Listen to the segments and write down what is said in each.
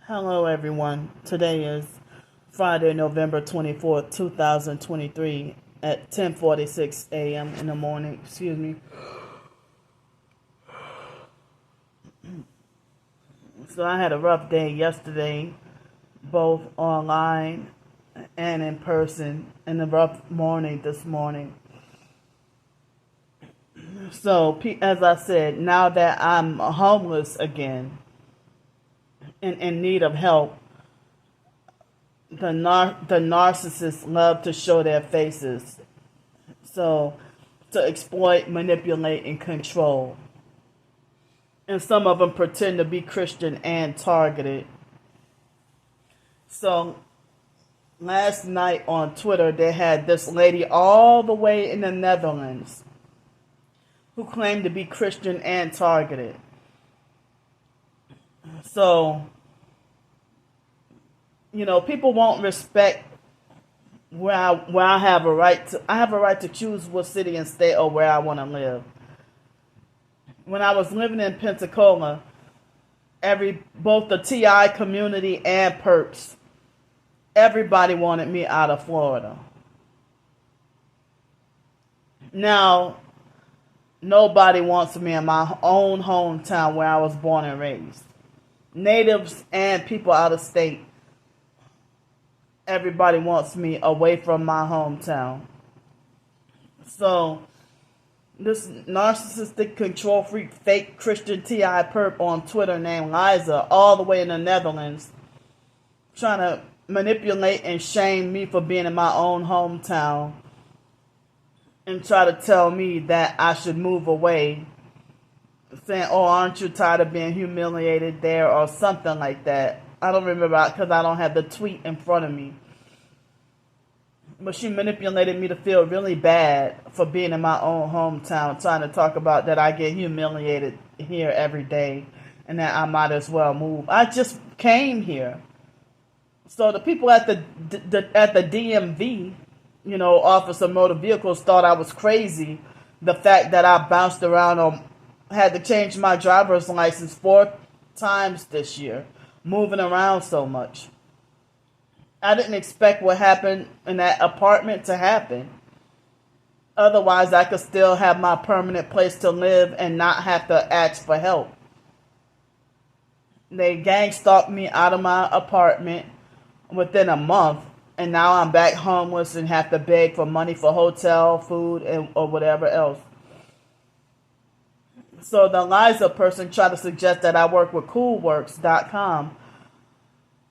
Hello, everyone. Today is Friday, November 24th, 2023 at 10:46 a.m. in the morning. Excuse me. So I had a rough day yesterday, both online and in person, and a rough morning this morning. So, as I said, now that I'm homeless again and in need of help, the narcissists love to show their faces. So, to exploit, manipulate, and control. And some of them pretend to be Christian and targeted. So, last night on Twitter, they had this lady all the way in the Netherlands who claimed to be Christian and targeted. So, people won't respect where I have a right to. I have a right to choose what city and state or where I want to live. When I was living in Pensacola, both the TI community and perps, everybody wanted me out of Florida. Now, nobody wants me in my own hometown where I was born and raised. Natives and people out of state, everybody wants me away from my hometown. So, this narcissistic control freak fake Christian TI perp on Twitter named Liza, all the way in the Netherlands, trying to manipulate and shame me for being in my own hometown and try to tell me that I should move away, saying, "Oh, aren't you tired of being humiliated there?" or something like that. I don't remember because I don't have the tweet in front of me. But she manipulated me to feel really bad for being in my own hometown, trying to talk about that I get humiliated here every day and that I might as well move. I just came here. So the people at the DMV, Office of Motor Vehicles, thought I was crazy. The fact that I bounced around or had to change my driver's license 4 times this year, moving around so much. I didn't expect what happened in that apartment to happen. Otherwise, I could still have my permanent place to live and not have to ask for help. They gang stalked me out of my apartment within a month, and now I'm back homeless and have to beg for money for hotel, food, or whatever else. So the Liza person tried to suggest that I work with coolworks.com.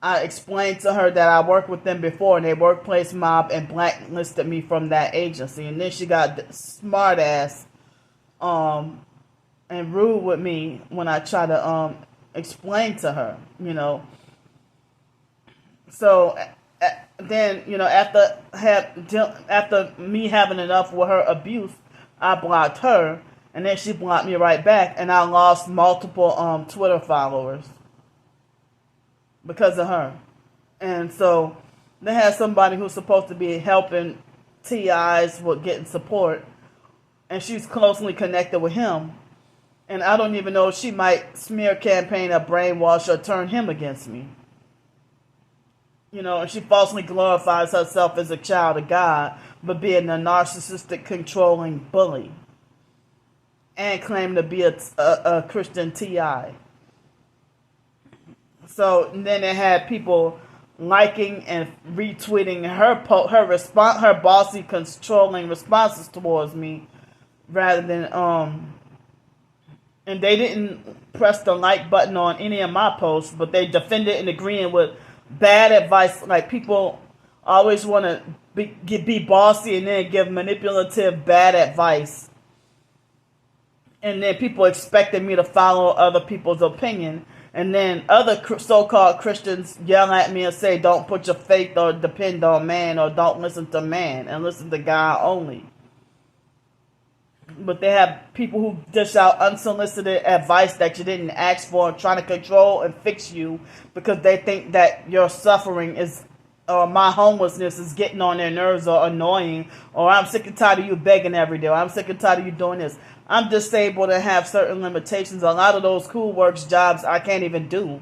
I explained to her that I worked with them before and they workplace mob and blacklisted me from that agency. And then she got smart ass and rude with me when I tried to explain to her, So then, after me having enough with her abuse, I blocked her, and then she blocked me right back, and I lost multiple Twitter followers because of her. And so they had somebody who's supposed to be helping TIs with getting support, and she's closely connected with him. And I don't even know if she might smear campaign or brainwash or turn him against me. And she falsely glorifies herself as a child of God, but being a narcissistic, controlling bully. And claim to be a Christian TI. So then they had people liking and retweeting her bossy, controlling responses towards me, rather than and they didn't press the like button on any of my posts, but they defended and agreeing with bad advice. Like, people always want to be bossy and then give manipulative bad advice. And then people expected me to follow other people's opinion. And then other so-called Christians yell at me and say, "Don't put your faith or depend on man," or "Don't listen to man and listen to God only." But they have people who dish out unsolicited advice that you didn't ask for, trying to control and fix you because they think that your suffering or my homelessness is getting on their nerves or annoying, or I'm sick and tired of you begging every day, or I'm sick and tired of you doing this. I'm disabled and have certain limitations. A lot of those cool works jobs I can't even do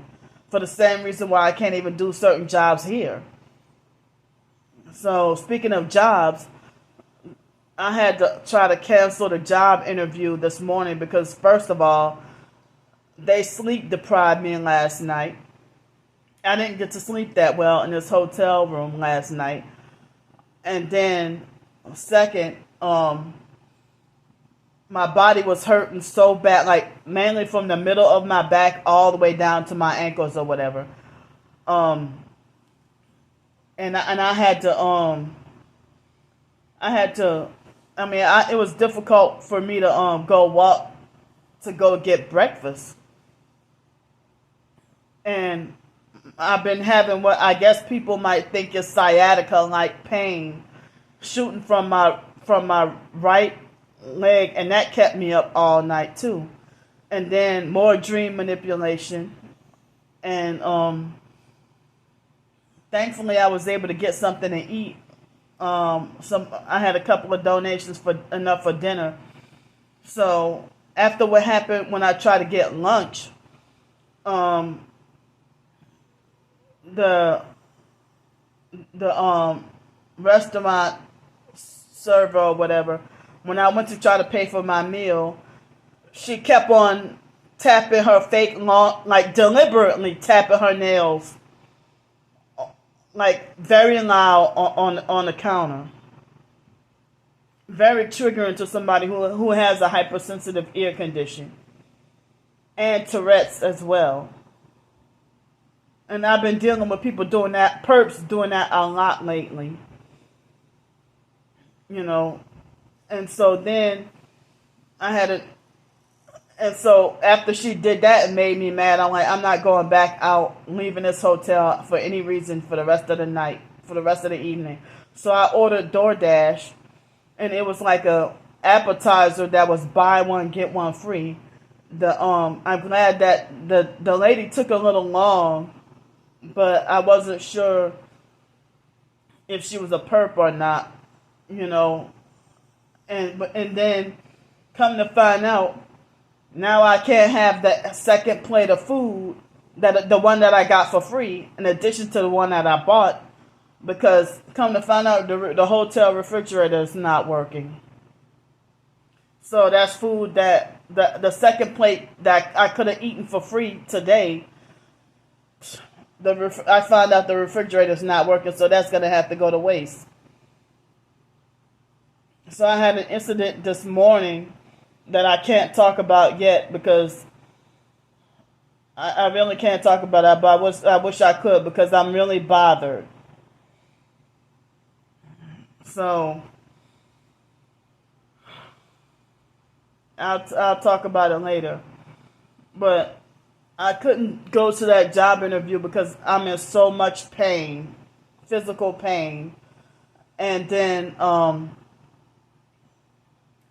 for the same reason why I can't even do certain jobs here. So speaking of jobs, I had to try to cancel the job interview this morning because, first of all, they sleep deprived me last night. I didn't get to sleep that well in this hotel room last night. And then, second, my body was hurting so bad, like mainly from the middle of my back all the way down to my ankles or whatever. And I had to it was difficult for me to go get breakfast. And I've been having what I guess people might think is sciatica-like pain shooting from my right leg, and that kept me up all night too. And then more dream manipulation, and thankfully I was able to get something to eat. I had a couple of donations for enough for dinner. So after what happened when I tried to get lunch, the restaurant server or whatever, when I went to try to pay for my meal, she kept on tapping her deliberately tapping her nails, like very loud on the counter. Very triggering to somebody who has a hypersensitive ear condition and Tourette's as well. And I've been dealing with people doing that, perps doing that a lot lately. And so then and so after she did that, it made me mad. I'm like, I'm not going back out, leaving this hotel for any reason for the rest of the night, for the rest of the evening. So I ordered DoorDash, and it was like a appetizer that was buy one, get one free. I'm glad that the lady took a little long, but I wasn't sure if she was a perp or not, and then come to find out, now I can't have that second plate of food, the one that I got for free, in addition to the one that I bought, because come to find out the hotel refrigerator is not working. So that's food that the second plate that I could have eaten for free today, I found out the refrigerator is not working, so that's going to have to go to waste. So I had an incident this morning that I can't talk about yet because I really can't talk about it, but I wish I could because I'm really bothered. So I'll talk about it later. But I couldn't go to that job interview because I'm in so much pain, physical pain. And then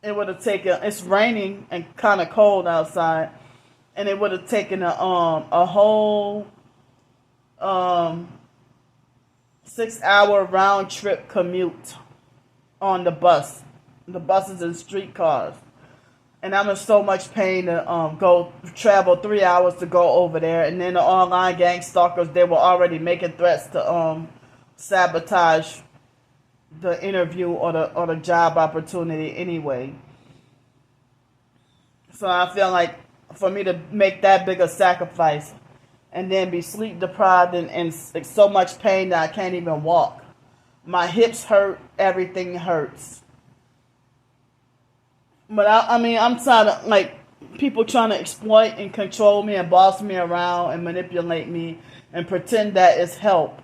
it would have taken, it's raining and kind of cold outside, and it would have taken a whole 6-hour round trip commute on the bus. The buses and streetcars. And I'm in so much pain to travel 3 hours to go over there. And then the online gang stalkers, they were already making threats to sabotage the interview or the job opportunity anyway. So I feel like for me to make that big a sacrifice and then be sleep deprived and so much pain that I can't even walk. My hips hurt, everything hurts. But I'm tired of people trying to exploit and control me and boss me around and manipulate me and pretend that it's help.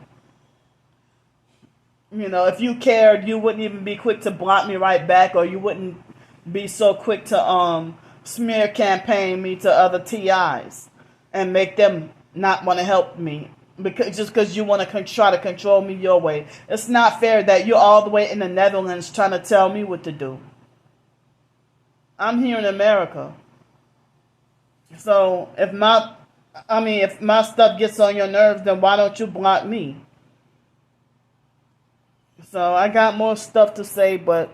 If you cared, you wouldn't even be quick to block me right back, or you wouldn't be so quick to smear campaign me to other TIs and make them not want to help me because you want to try to control me your way. It's not fair that you're all the way in the Netherlands trying to tell me what to do. I'm here in America. So if my stuff gets on your nerves, then why don't you block me? So I got more stuff to say, but